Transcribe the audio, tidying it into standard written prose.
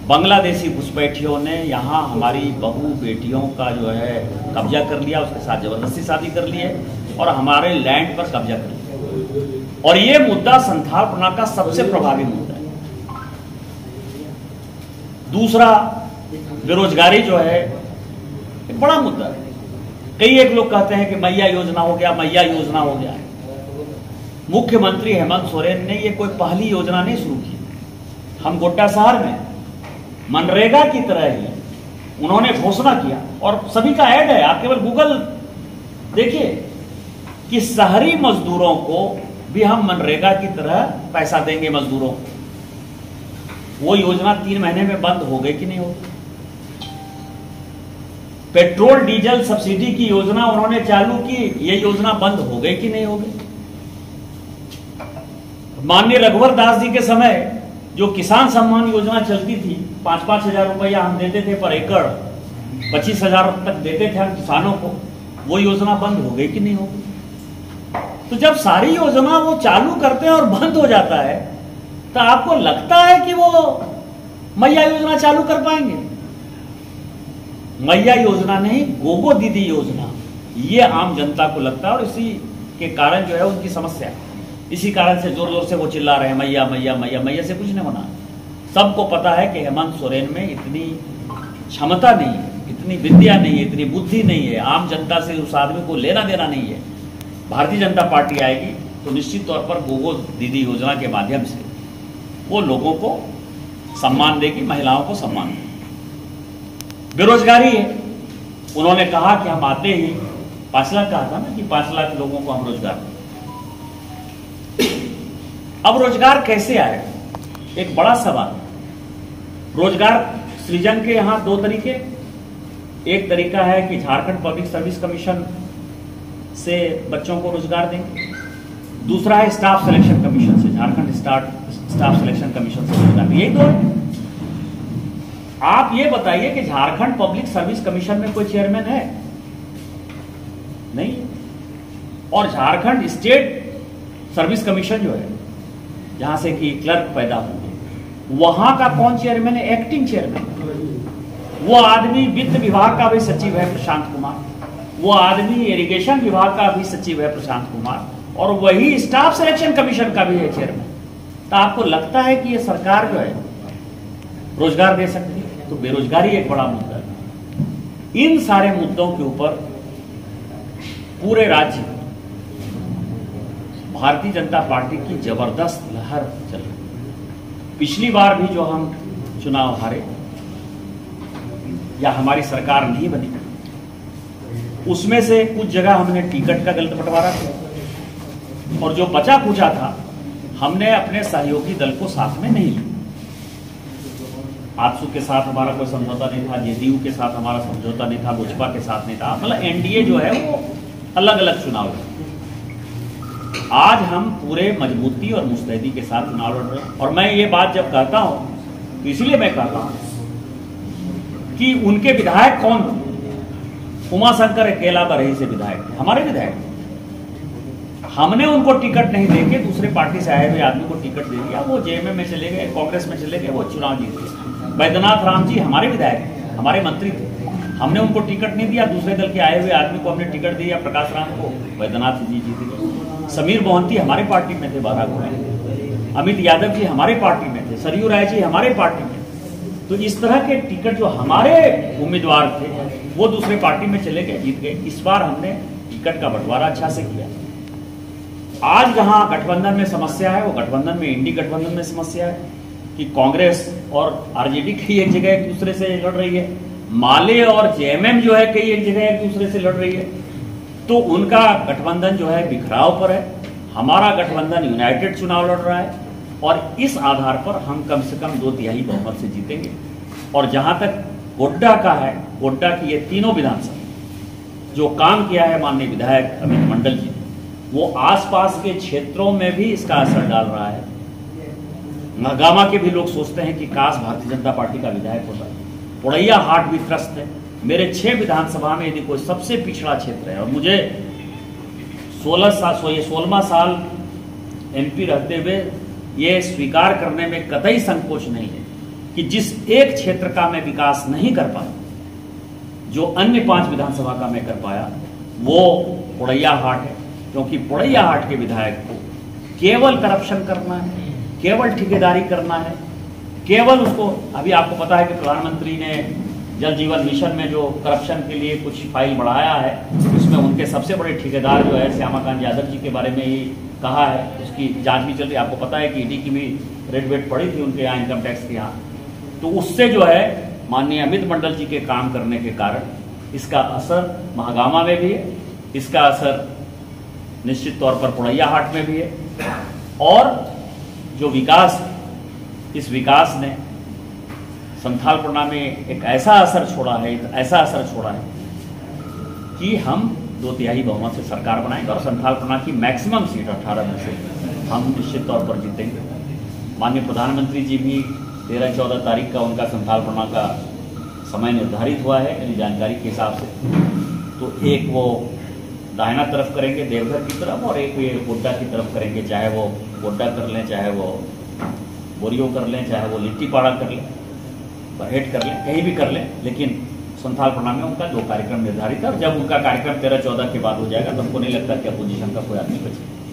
बांग्लादेशी घुसपैठियों ने यहाँ हमारी बहू बेटियों का जो है कब्जा कर लिया, उसके साथ जबरदस्ती शादी कर ली है और हमारे लैंड पर कब्जा कर लिया। और ये मुद्दा संथाल प्रणाली का सबसे प्रभावी मुद्दा है। दूसरा, बेरोजगारी जो है एक बड़ा मुद्दा है। कई एक लोग कहते हैं कि मैया योजना हो गया, मैया योजना हो गया। मुख्यमंत्री हेमंत सोरेन ने ये कोई पहली योजना नहीं शुरू की। हम गोड्डा शहर में मनरेगा की तरह ही उन्होंने घोषणा किया और सभी का ऐड है, आप केवल गूगल देखिए कि शहरी मजदूरों को भी हम मनरेगा की तरह पैसा देंगे मजदूरों को। वो योजना 3 महीने में बंद हो गई कि नहीं हो गई? पेट्रोल डीजल सब्सिडी की योजना उन्होंने चालू की, ये योजना बंद हो गई कि नहीं हो गई? माननीय रघुवर दास जी के समय जो किसान सम्मान योजना चलती थी, 5-5 हजार रुपया हम देते थे पर एकड़, 25,000 तक देते थे हम किसानों को, वो योजना बंद हो गई कि नहीं हो गई? तो जब सारी योजना वो चालू करते हैं और बंद हो जाता है तो आपको लगता है कि वो मैया योजना चालू कर पाएंगे? मैया योजना नहीं, गोगो दीदी योजना, ये आम जनता को लगता है और इसी के कारण जो है उनकी समस्या है। इसी कारण से जोर जोर से वो चिल्ला रहे हैं मैया मैया मैया। मैया से कुछ नहीं होना। सबको पता है कि हेमंत सोरेन में इतनी क्षमता नहीं है, इतनी विद्या नहीं है, इतनी बुद्धि नहीं है, आम जनता से उस आदमी को लेना देना नहीं है। भारतीय जनता पार्टी आएगी तो निश्चित तौर पर गोगो दीदी योजना के माध्यम से वो लोगों को सम्मान देगी, महिलाओं को सम्मान देगी। बेरोजगारी है, उन्होंने कहा कि हम आते ही 5 लाख कहा था ना कि 5 लाख लोगों को हम रोजगार दें। अब रोजगार कैसे आए, एक बड़ा सवाल। रोजगार सृजन के यहां 2 तरीके। एक तरीका है कि झारखंड पब्लिक सर्विस कमीशन से बच्चों को रोजगार देंगे। दूसरा है स्टाफ सिलेक्शन कमीशन से, झारखंड स्टाफ सिलेक्शन कमीशन से रोजगार। यही तो है। आप ये बताइए कि झारखंड पब्लिक सर्विस कमीशन में कोई चेयरमैन है? नहीं। और झारखंड स्टेट सर्विस कमीशन जो है, जहां से कि क्लर्क पैदा होंगे, वहां का कौन चेयरमैन है? Acting chairman. वो आदमी वित्त विभाग का भी सचिव है प्रशांत कुमार, वो आदमी इरिगेशन विभाग का भी सचिव है प्रशांत कुमार, और वही स्टाफ सिलेक्शन कमीशन का भी है चेयरमैन। तो आपको लगता है कि ये सरकार जो है रोजगार दे सकती है? तो बेरोजगारी एक बड़ा मुद्दा है। इन सारे मुद्दों के ऊपर पूरे राज्य में भारतीय जनता पार्टी की जबरदस्त लहर चल रही है। पिछली बार भी जो हम चुनाव हारे या हमारी सरकार नहीं बनी, उसमें से कुछ जगह हमने टिकट का गलत बंटवारा किया और जो बचा कुचा था हमने अपने सहयोगी दल को साथ में नहीं लिया। आजसू के साथ हमारा कोई समझौता नहीं था, जेडीयू के साथ हमारा समझौता नहीं था, लोजपा के साथ नहीं था, मतलब एनडीए जो है वो अलग अलग चुनाव है। आज हम पूरे मजबूती और मुस्तैदी के साथ चुनाव लड़ रहे हैं। और मैं ये बात जब कहता हूं तो इसलिए मैं कहता हूं कि उनके विधायक कौन थे? उमाशंकर अकेला बरही से विधायक थे, हमारे विधायक। हमने उनको टिकट नहीं देके दूसरे पार्टी से आए हुए आदमी को टिकट दे दिया, वो जेएमएम में चले गए, कांग्रेस में चले गए, वो चुनाव जीत गए। बैद्यनाथ राम जी हमारे विधायक, हमारे मंत्री थे, हमने उनको टिकट नहीं दिया, दूसरे दल के आए हुए आदमी को हमने टिकट दिया, प्रकाश राम को, बैद्यनाथ जी जीत गए। समीर मोहंती हमारे पार्टी में थे, बारागुड़ा। अमित यादव जी हमारे पार्टी में थे, सरयू राय जी हमारे पार्टी में थे। तो इस तरह के टिकट जो हमारे उम्मीदवार थे वो दूसरे पार्टी में चले गए, जीत गए। इस बार हमने टिकट का बंटवारा अच्छा से किया। आज जहां गठबंधन में समस्या है, वो गठबंधन में, इंडी गठबंधन में समस्या है कि कांग्रेस और आरजेडी कई एक जगह एक दूसरे से लड़ रही है, माले और जेएमएम जो है कई एक जगह एक दूसरे से लड़ रही है। तो उनका गठबंधन जो है बिखराव पर है, हमारा गठबंधन यूनाइटेड चुनाव लड़ रहा है और इस आधार पर हम कम से कम 2/3 बहुमत से जीतेंगे। और जहां तक गोड्डा का है, गोड्डा की ये तीनों विधानसभा जो काम किया है माननीय विधायक अमित मंडल जी ने, वो आसपास के क्षेत्रों में भी इसका असर डाल रहा है। महागामा के भी लोग सोचते हैं कि काश भारतीय जनता पार्टी का विधायक होता। पुड़ैया हाट भी त्रस्त है। मेरे 6 विधानसभा में यदि कोई सबसे पिछड़ा क्षेत्र है, और मुझे 16वां साल एमपी रहते हुए ये स्वीकार करने में कतई संकोच नहीं है कि जिस एक क्षेत्र का मैं विकास नहीं कर पाया, जो अन्य 5 विधानसभा का मैं कर पाया, वो पोड़ैयाहाट है। क्योंकि पोड़ैयाहाट के विधायक को केवल करप्शन करना है, केवल ठेकेदारी करना है, केवल उसको, अभी आपको पता है कि प्रधानमंत्री ने जल जीवन मिशन में जो करप्शन के लिए कुछ फाइल बढ़ाया है, उसमें उनके सबसे बड़े ठेकेदार जो है श्यामाकांत यादव जी के बारे में ही कहा है, उसकी जांच भी चल रही है। आपको पता है कि ईडी की भी रेड वेट पड़ी थी उनके यहाँ, इनकम टैक्स के यहाँ। तो उससे जो है माननीय अमित मंडल जी के काम करने के कारण इसका असर महागामा में भी है, इसका असर निश्चित तौर पर पोड़ैयाहाट में भी है। और जो विकास, इस विकास ने संथालपना में एक ऐसा असर छोड़ा है कि हम 2/3 बहुमत से सरकार बनाएंगे और संथालपना की मैक्सिमम सीट 18 में से हम निश्चित तौर पर जीतेंगे। माननीय प्रधानमंत्री जी भी 13-14 तारीख का उनका संथालपना का समय निर्धारित हुआ है मेरी जानकारी के हिसाब से। तो एक वो दाहिना तरफ करेंगे देवघर की तरफ, और एक ये गोड्डा की तरफ करेंगे, चाहे वो गोड्डा कर लें, चाहे वो बोरियो कर लें, चाहे वो लिट्टीपाड़ा कर लें, बरहेट कर लें, कहीं भी कर लें। लेकिन संथालपना में उनका 2 कार्यक्रम निर्धारित है, और जब उनका कार्यक्रम 13-14 के बाद हो जाएगा तो हमको नहीं लगता कि अपोजिशन का कोई आदमी बचेगा।